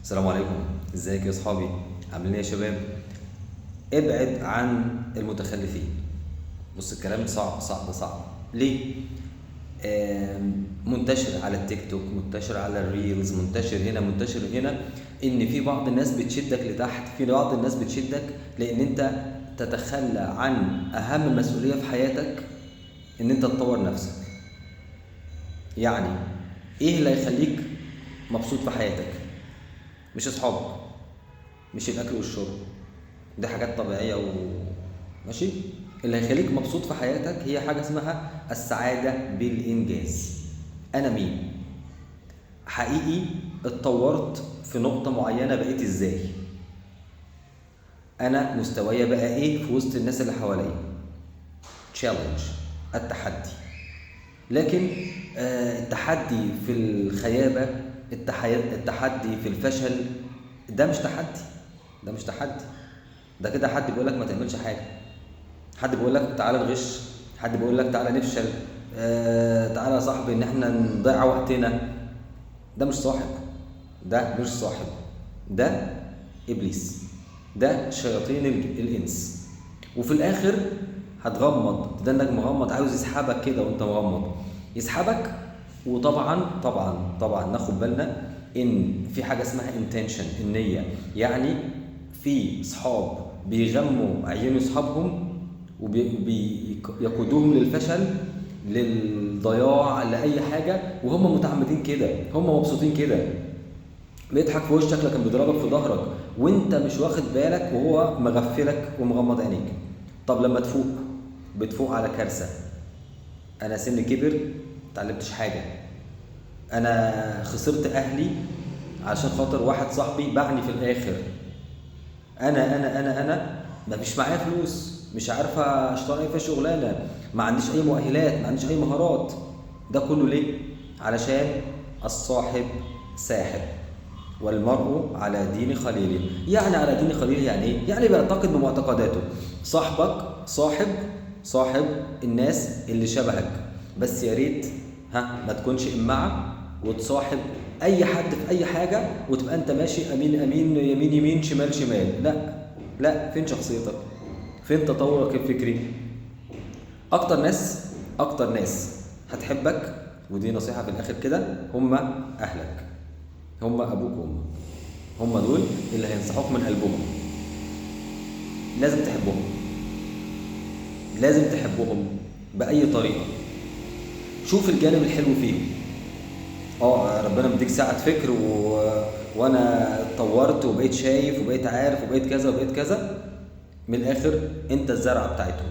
السلام عليكم. ازيك يا اصحابي؟ عاملين ايه يا شباب؟ ابعد عن المتخلفين. بص، الكلام صعب صعب صعب. ليه؟ منتشر على التيك توك، منتشر على الريلز، منتشر هنا منتشر هنا، ان في بعض الناس بتشدك لتحت، في بعض الناس بتشدك لان انت تتخلى عن اهم مسؤولية في حياتك، ان انت تطور نفسك. يعني ايه اللي هيخليك مبسوط في حياتك؟ مش اصحابك، مش الاكل والشرب، دي حاجات طبيعية ماشي. اللي هيخليك مبسوط في حياتك هي حاجة اسمها السعادة بالإنجاز. أنا مين؟ حقيقي اتطورت في نقطة معينة، بقيت إزاي؟ أنا مستوايا بقى إيه في وسط الناس اللي حواليا؟ تشالنج، التحدي. لكن التحدي في الخيابة، التحدي في الفشل، ده مش تحدي. ده مش تحدي، ده كده حد بيقول لك ما تعملش حاجة، حد بيقول لك تعالى نغش، حد بيقول لك تعالى نفشل، تعالى يا صاحبي ان احنا نضيع وقتنا. ده مش صاحب، ده مش صاحب، ده ابليس، ده شياطين الانس. وفي الاخر هتغمض تدنك مغمض، عاوز يسحبك كده وانت مغمض، يسحبك. وطبعا طبعا طبعا ناخد بالنا ان في حاجه اسمها انتنشن، النيه. يعني في صحاب بيغموا عيون اصحابهم وبيقودوهم للفشل، للضياع، لاي حاجه، وهم متعمدين كده، هم مبسوطين كده. بيضحك في وشك لكن بيضربك في ظهرك وانت مش واخد بالك، وهو مغفلك ومغمض عينيك. طب لما تفوق، بتفوق على كارثه. انا سن كبر، متعلمتش حاجه. انا خسرت اهلي عشان خاطر واحد صاحبي باعني في الاخر. انا ما فيش معايا فلوس، مش عارف اشتغل اي في شغلانه، ما عنديش اي مؤهلات، ما عنديش اي مهارات. ده كله ليه؟ علشان الصاحب ساحب، والمرء على دين خليله. يعني على دين خليله يعني ايه؟ يعني بيعتقد بمعتقداته. صاحبك صاحب الناس اللي شبهك، بس يا ريت ما تكونش امعة وتصاحب اي حد في اي حاجه وتبقى انت ماشي امين امين، يمين يمين، شمال شمال. لا لا، فين شخصيتك؟ فين تطورك الفكري؟ اكتر ناس هتحبك، ودي نصيحه في الاخر كده، هم اهلك، هم ابوك وامك. هم دول اللي هينصحوك من قلبهم. لازم تحبهم، لازم تحبهم باي طريقه. شوف الجانب الحلو فيهم. ربنا مديك ساعة فكر وانا اتطورت وبقيت شايف وبقيت عارف وبقيت كذا وبقيت كذا. من الاخر انت الزرعة بتاعتهم.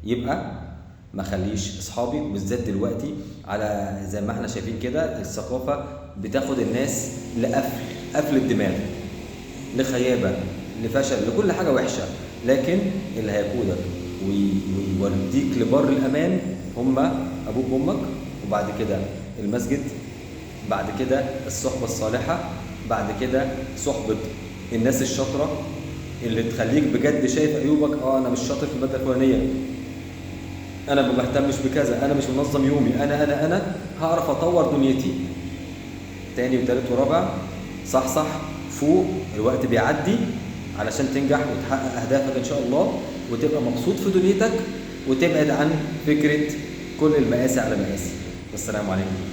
يبقى ما خليش اصحابي، بالذات دلوقتي على زي ما احنا شايفين كده، الثقافة بتاخد الناس قفل الدماغ، لخيابة، لفشل، لكل حاجة وحشة. لكن اللي هيقودك ويوديك لبر الامان هم ابوك وامك، وبعد كده المسجد، بعد كده الصحبة الصالحة، بعد كده صحبة الناس الشاطرة اللي تخليك بجد شايف عيوبك. انا مش شاطر في المادة الفلانية، انا ما بهتمش بكذا، انا مش منظم يومي، انا هعرف اطور دنيتي. تاني وتالت ورابع، صح، فوق، الوقت بيعدي علشان تنجح وتحقق اهدافك ان شاء الله، وتبقى مبسوط في دنيتك، وتبعد عن فكرة كل المقاسي على مقاسي. والسلام عليكم.